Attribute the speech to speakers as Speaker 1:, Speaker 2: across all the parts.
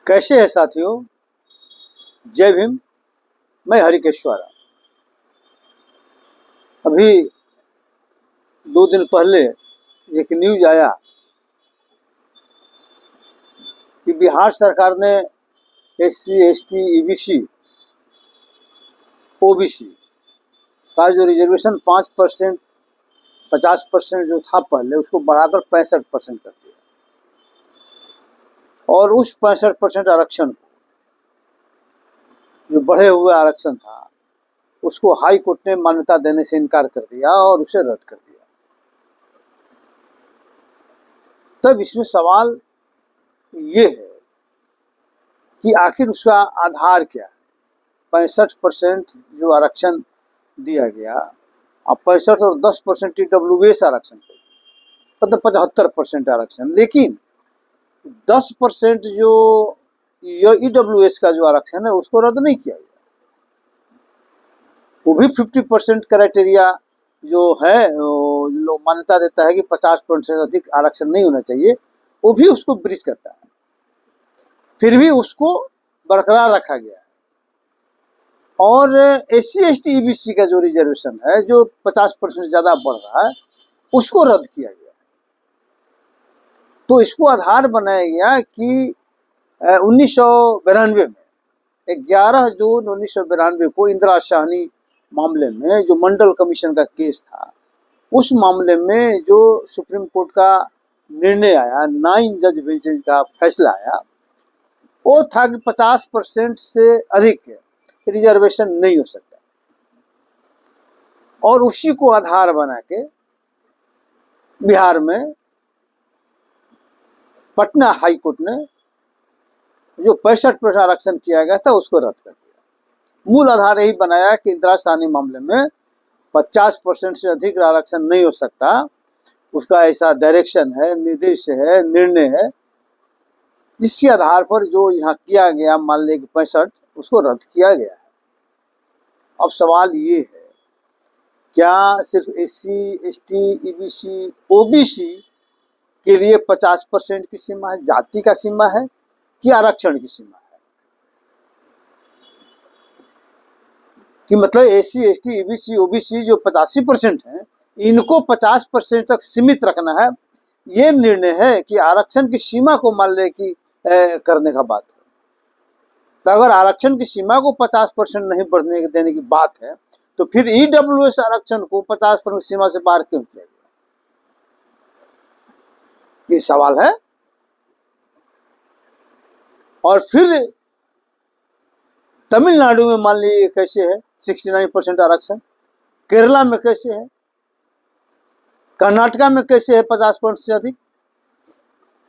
Speaker 1: कैसे है साथियों। जय भीम। मैं हरिकेश्वर। अभी 2 दिन पहले एक न्यूज आया कि बिहार सरकार ने SC ST EBC OBC का जो रिजर्वेशन 5% 50% जो था पहले, उसको बढ़ाकर 65% कर दिया। और उस 65% आरक्षण को, जो बढ़े हुए आरक्षण था, उसको हाई कोर्ट ने मान्यता देने से इनकार कर दिया और उसे रद्द कर दिया। तब इसमें सवाल ये है कि आखिर उसका आधार क्या है। 65% जो आरक्षण दिया गया, अब 65 और 10% EWS आरक्षण, मतलब 75% आरक्षण। लेकिन 10% जो EWS का जो आरक्षण है, उसको रद्द नहीं किया गया। वो भी 50% क्राइटेरिया जो है, लोग मान्यता देता है कि 50% से अधिक आरक्षण नहीं होना चाहिए, वो भी उसको ब्रीच करता है। फिर भी उसको बरकरार रखा गया है। और SC ST EBC का जो रिजर्वेशन है, जो 50% ज़्यादा बढ़ रहा है, उसको रद्द किया गया। तो इसको आधार बनाया गया कि 1992 में 11 जून 1992 को इंदिरा साहनी मामले में, जो मंडल कमीशन का केस था, उस मामले में जो सुप्रीम कोर्ट का निर्णय आया, 9 जज बेंच का फैसला आया, वो था कि 50% से अधिक रिजर्वेशन नहीं हो सकता। और उसी को आधार बना के बिहार में पटना हाई कोर्ट ने जो 65% आरक्षण किया गया था, उसको रद्द कर दिया। मूल आधार यही बनाया कि इंदिरा साहनी मामले में 50% से अधिक आरक्षण नहीं हो सकता। उसका ऐसा डायरेक्शन है, निर्देश है, निर्णय है, जिसके आधार पर जो यहाँ किया गया, मान लें कि 65, उसको रद्द किया गया है। अब सवाल ये है, क्या सिर्फ SC ST EBC OBC के लिए 50% की सीमा है, जाति का सीमा है, कि आरक्षण की सीमा है? कि मतलब SC ST EBC OBC जो 85% है, इनको 50% तक सीमित रखना है, ये निर्णय है कि आरक्षण की सीमा को मान ले कि करने का बात है। तो अगर आरक्षण की सीमा को 50% नहीं बढ़ने देने की बात है, तो फिर EWS आरक्षण को 50% सीमा से बाहर क्यों किया गया? ये सवाल है। और फिर तमिलनाडु में मान लीजिए कैसे है 69% आरक्षण, केरला में कैसे है, कर्नाटका में कैसे है 50% से अधिक,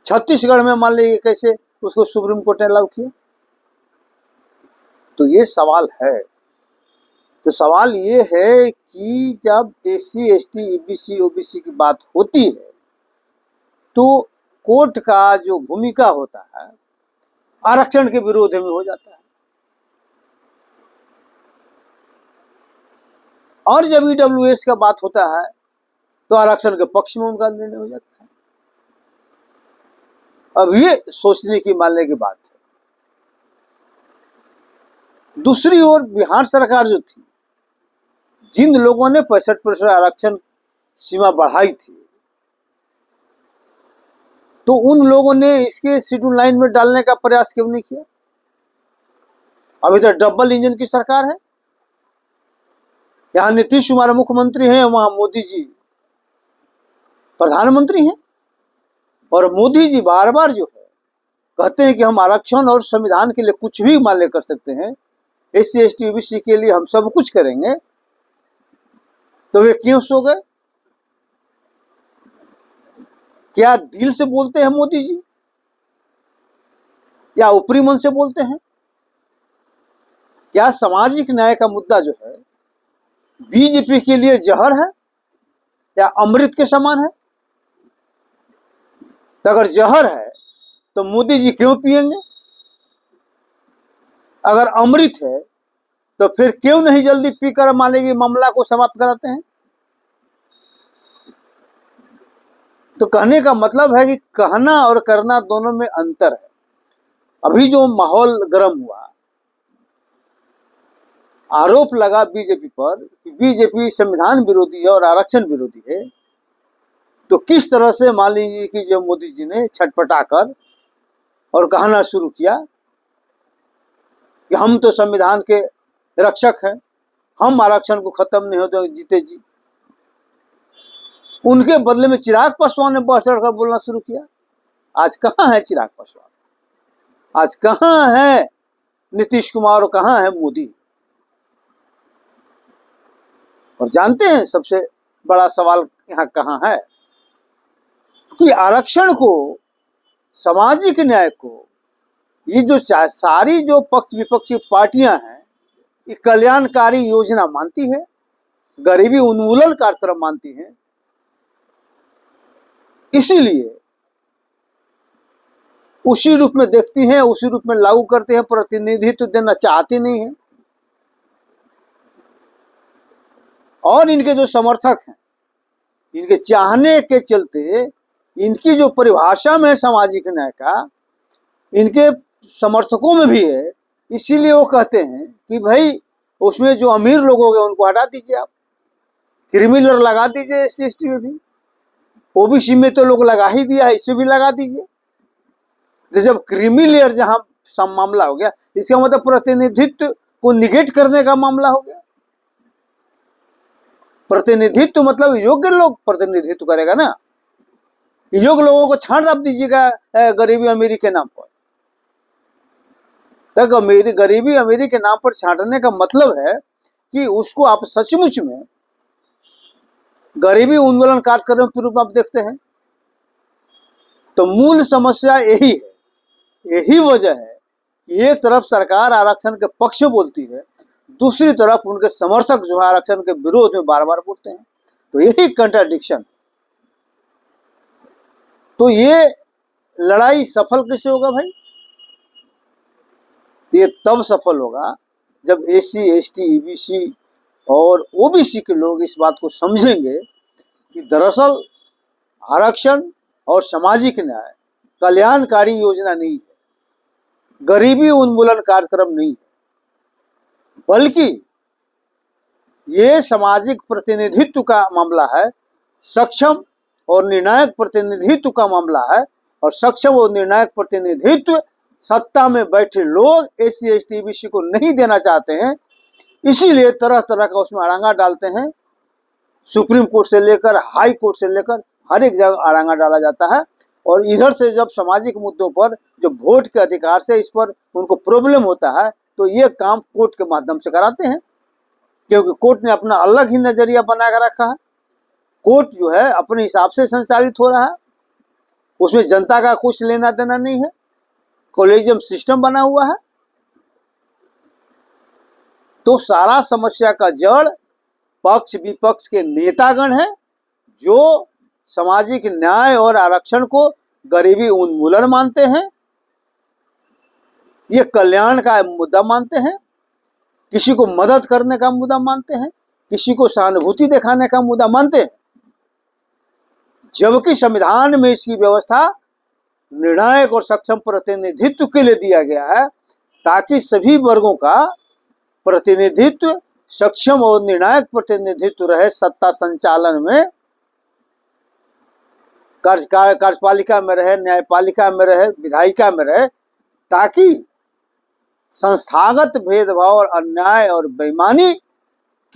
Speaker 1: छत्तीसगढ़ में मान लीजिए कैसे उसको सुप्रीम कोर्ट ने लागू किया। तो ये सवाल है। तो सवाल ये है कि जब SC ST EBC OBC की बात होती है, तो कोर्ट का जो भूमिका होता है, आरक्षण के विरोध में हो जाता है। और जब EWS का बात होता है, तो आरक्षण के पक्ष में उनका निर्णय हो जाता है। अब ये सोचने की, मानने की बात है। दूसरी ओर बिहार सरकार जो थी, जिन लोगों ने 65% आरक्षण सीमा बढ़ाई थी, तो उन लोगों ने इसके शेड्यूल 9 में डालने का प्रयास क्यों नहीं किया? अभी तो डबल इंजन की सरकार है। यहाँ नीतीश कुमार मुख्यमंत्री हैं, वहां मोदी जी प्रधानमंत्री हैं। और मोदी जी बार बार जो है कहते हैं कि हम आरक्षण और संविधान के लिए कुछ भी मान ले कर सकते हैं, SC ST OBC के लिए हम सब कुछ करेंगे। तो वे क्यों सो गए? क्या दिल से बोलते हैं मोदी जी, या ऊपरी मन से बोलते हैं? क्या सामाजिक न्याय का मुद्दा जो है बीजेपी के लिए जहर है या अमृत के समान है? तो अगर जहर है तो मोदी जी क्यों पिएंगे? अगर अमृत है तो फिर क्यों नहीं जल्दी पीकर मान लीजिए मामला को समाप्त कराते हैं? तो कहने का मतलब है कि कहना और करना दोनों में अंतर है। अभी जो माहौल गर्म हुआ, आरोप लगा बीजेपी पर कि बीजेपी संविधान विरोधी है और आरक्षण विरोधी है, तो किस तरह से मान लीजिए कि जो मोदी जी ने छटपटाकर और कहना शुरू किया कि हम तो संविधान के रक्षक हैं, हम आरक्षण को खत्म नहीं होते जीते जी। उनके बदले में चिराग पासवान ने बढ़ चढ़कर बोलना शुरू किया। आज कहाँ है चिराग पासवान, आज कहाँ है नीतीश कुमार और कहाँ है मोदी? और जानते हैं सबसे बड़ा सवाल यहाँ कहाँ है कि आरक्षण को, सामाजिक न्याय को, ये जो सारी जो पक्ष विपक्षी पार्टियां हैं, ये कल्याणकारी योजना मानती है, गरीबी उन्मूलन कार्यक्रम मानती हैं। इसीलिए उसी रूप में देखती हैं, उसी रूप में लागू करते हैं, प्रतिनिधित्व देना चाहती नहीं है। और इनके जो समर्थक हैं, इनके चाहने के चलते, इनकी जो परिभाषा में सामाजिक न्याय का इनके समर्थकों में भी है, इसीलिए वो कहते हैं कि भाई उसमें जो अमीर लोग हो गए उनको हटा दीजिए, आप क्रिमिनल लगा दीजिए, एससी एसटी में भी, ओबीसी में तो लोग लगा ही दिया है, इसमें भी लगा दीजिए। तो जब क्रिमिनल जहां मामला हो गया, इसका मतलब प्रतिनिधित्व को निगेट करने का मामला हो गया। प्रतिनिधित्व मतलब योग्य लोग प्रतिनिधित्व करेगा ना, योग्य लोगों को छांट आप दीजिएगा गरीबी अमीरी के नाम पर। तक गरीबी अमीरी के नाम पर छांटने का मतलब है कि उसको आप सचमुच में गरीबी उन्मूलन कार्यक्रम के रूप में आप देखते हैं। तो मूल समस्या यही है, यही वजह है कि एक तरफ सरकार आरक्षण के पक्ष में बोलती है, दूसरी तरफ उनके समर्थक जो है आरक्षण के विरोध में बार बार बोलते हैं। तो यही कंट्राडिक्शन। तो ये लड़ाई सफल कैसे होगा भाई? ये तब सफल होगा जब एससी एसटी ईबीसी और ओबीसी के लोग इस बात को समझेंगे कि दरअसल आरक्षण और सामाजिक न्याय कल्याणकारी योजना नहीं है, गरीबी उन्मूलन कार्यक्रम नहीं है, बल्कि ये सामाजिक प्रतिनिधित्व का मामला है, सक्षम और निर्णायक प्रतिनिधित्व का मामला है। और सक्षम और निर्णायक प्रतिनिधित्व सत्ता में बैठे लोग एससी एसटी ईबीसी को नहीं देना चाहते हैं, इसीलिए तरह तरह का उसमें अड़ंगा डालते हैं। सुप्रीम कोर्ट से लेकर हाई कोर्ट से लेकर हर एक जगह अड़ंगा डाला जाता है। और इधर से जब सामाजिक मुद्दों पर जो वोट के अधिकार से इस पर उनको प्रॉब्लम होता है, तो ये काम कोर्ट के माध्यम से कराते हैं, क्योंकि कोर्ट ने अपना अलग ही नजरिया बना कर रखा है। कोर्ट जो है अपने हिसाब से संचालित हो रहा है, उसमें जनता का कुछ लेना देना नहीं है, कॉलेजियम सिस्टम बना हुआ है। तो सारा समस्या का जड़ पक्ष विपक्ष के नेतागण है, जो सामाजिक न्याय और आरक्षण को गरीबी उन्मूलन मानते हैं, ये कल्याण का मुद्दा मानते हैं, किसी को मदद करने का मुद्दा मानते हैं, किसी को सहानुभूति दिखाने का मुद्दा मानते हैं। जबकि संविधान में इसकी व्यवस्था निर्णायक और सक्षम प्रतिनिधित्व के लिए दिया गया है, ताकि सभी वर्गों का प्रतिनिधित्व, सक्षम और निर्णायक प्रतिनिधित्व रहे सत्ता संचालन में, कार्यपालिका में रहे, न्यायपालिका में रहे, विधायिका में रहे, ताकि संस्थागत भेदभाव और अन्याय और बेईमानी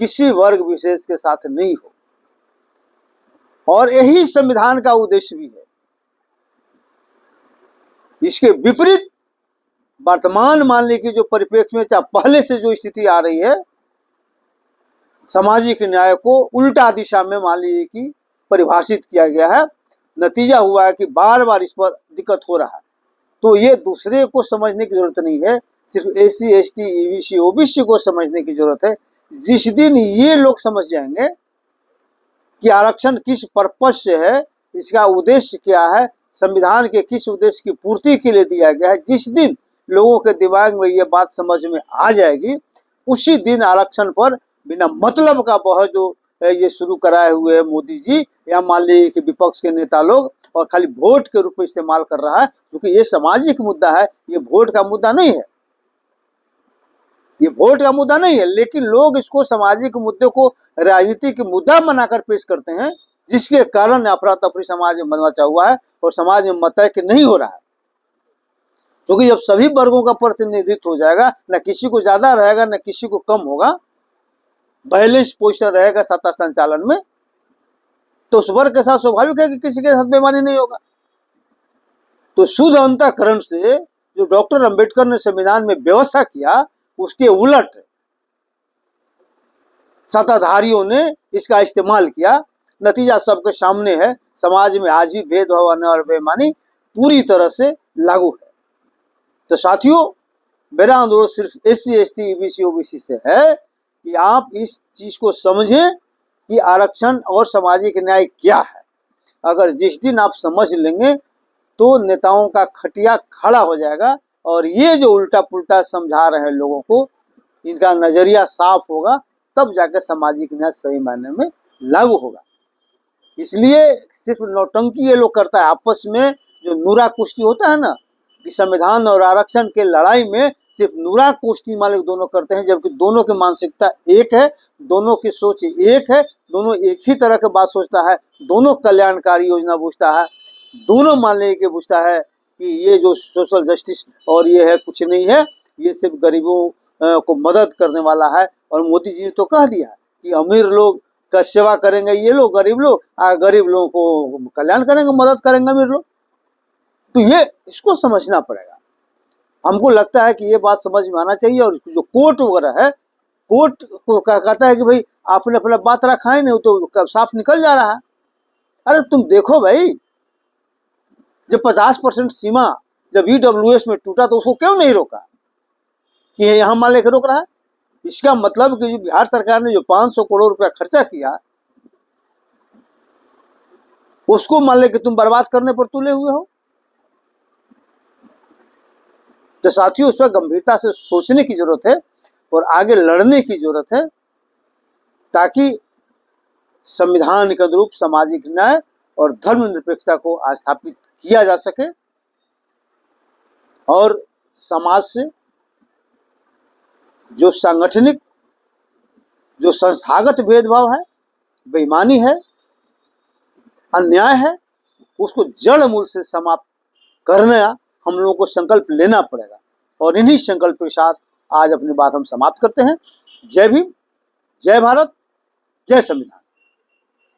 Speaker 1: किसी वर्ग विशेष के साथ नहीं हो। और यही संविधान का उद्देश्य भी है। इसके विपरीत वर्तमान मानने की जो परिप्रेक्ष्य में चाहे पहले से जो स्थिति आ रही है, सामाजिक न्याय को उल्टा दिशा में मान लीजिए कि परिभाषित किया गया है। नतीजा हुआ है कि बार बार इस पर दिक्कत हो रहा है। तो ये दूसरे को समझने की जरूरत नहीं है, सिर्फ एससी एसटी ईबीसी ओबीसी को समझने की जरूरत है। जिस दिन ये लोग समझ जाएंगे कि आरक्षण किस पर्पज से है, इसका उद्देश्य क्या है, संविधान के किस उद्देश्य की पूर्ति के लिए दिया गया है, जिस दिन लोगों के दिमाग में ये बात समझ में आ जाएगी, उसी दिन आरक्षण पर बिना मतलब का बहस जो ये शुरू कराए हुए है मोदी जी या मान लीजिए कि विपक्ष के नेता लोग, और खाली वोट के रूप में इस्तेमाल कर रहा है, क्योंकि ये सामाजिक मुद्दा है, ये वोट का मुद्दा नहीं है, ये वोट का मुद्दा नहीं है, लेकिन लोग इसको सामाजिक मुद्दे को राजनीति के मुद्दा बनाकर पेश करते हैं, जिसके कारण अफरा तफरी समाज में मचा हुआ है और समाज में मतैक्य नहीं हो रहा है। क्योंकि जब सभी वर्गों का प्रतिनिधित्व हो जाएगा, न किसी को ज्यादा रहेगा न किसी को कम होगा, बैलेंस पोजीशन रहेगा सत्ता संचालन में, तो उस वर्ग के साथ स्वाभाविक है कि किसी के साथ बेईमानी नहीं होगा। तो शुद्ध अंतःकरण से जो डॉक्टर अंबेडकर ने संविधान में व्यवस्था किया, उसके उलट सत्ताधारियों ने इसका इस्तेमाल किया। नतीजा सबके सामने है, समाज में आज भी भेदभाव और बेईमानी पूरी तरह से लागू है। तो साथियों, मेरा अनुरोध सिर्फ SC ST EBC OBC से है कि आप इस चीज को समझें कि आरक्षण और सामाजिक न्याय क्या है। अगर जिस दिन आप समझ लेंगे तो नेताओं का खटिया खड़ा हो जाएगा और ये जो उल्टा पुल्टा समझा रहे हैं लोगों को, इनका नजरिया साफ होगा, तब जाकर सामाजिक न्याय सही मायने में लागू होगा। इसलिए सिर्फ नौटंकी ये लोग करता है आपस में, जो नूरा कुश्ती होता है ना, कि संविधान और आरक्षण के लड़ाई में सिर्फ नूरा कुश्ती मालिक दोनों करते हैं, जबकि दोनों की मानसिकता एक है, दोनों की सोच एक है, दोनों एक ही तरह की बात सोचता है, दोनों कल्याणकारी योजना पूछता है, दोनों मान लेने के पूछता है कि ये जो सोशल जस्टिस और ये है कुछ नहीं है, ये सिर्फ गरीबों को मदद करने वाला है। और मोदी जी ने तो कह दिया कि अमीर लोग का सेवा करेंगे ये लोग, गरीब लोगों को कल्याण करेंगे, मदद करेंगे अमीर लोग। तो ये इसको समझना पड़ेगा। हमको लगता है कि ये बात समझ में आना चाहिए। और जो कोर्ट वगैरह है, कोर्ट को कहता है कि भाई आपने अपना बात रखा है नहीं, तो साफ निकल जा रहा है। अरे तुम देखो भाई, जब 50% सीमा जब EWS में टूटा तो उसको क्यों नहीं रोका कि यहाँ मान लेकर रोक रहा है? इसका मतलब कि जो बिहार सरकार ने जो 500 करोड़ रुपया खर्चा किया, उसको मान ले कि तुम बर्बाद करने पर तुले हुए हो। तो साथियों, उस पर गंभीरता से सोचने की जरूरत है और आगे लड़ने की जरूरत है, ताकि संविधान के अनुरूप सामाजिक न्याय और धर्मनिरपेक्षता को स्थापित किया जा सके और समाज से जो सांगठनिक, जो संस्थागत भेदभाव है, बेईमानी है, अन्याय है, उसको जड़ मूल से समाप्त करना हम लोगों को संकल्प लेना पड़ेगा। और इन्हीं संकल्प के साथ आज अपनी बात हम समाप्त करते हैं। जय भीम, जय भारत, जय संविधान।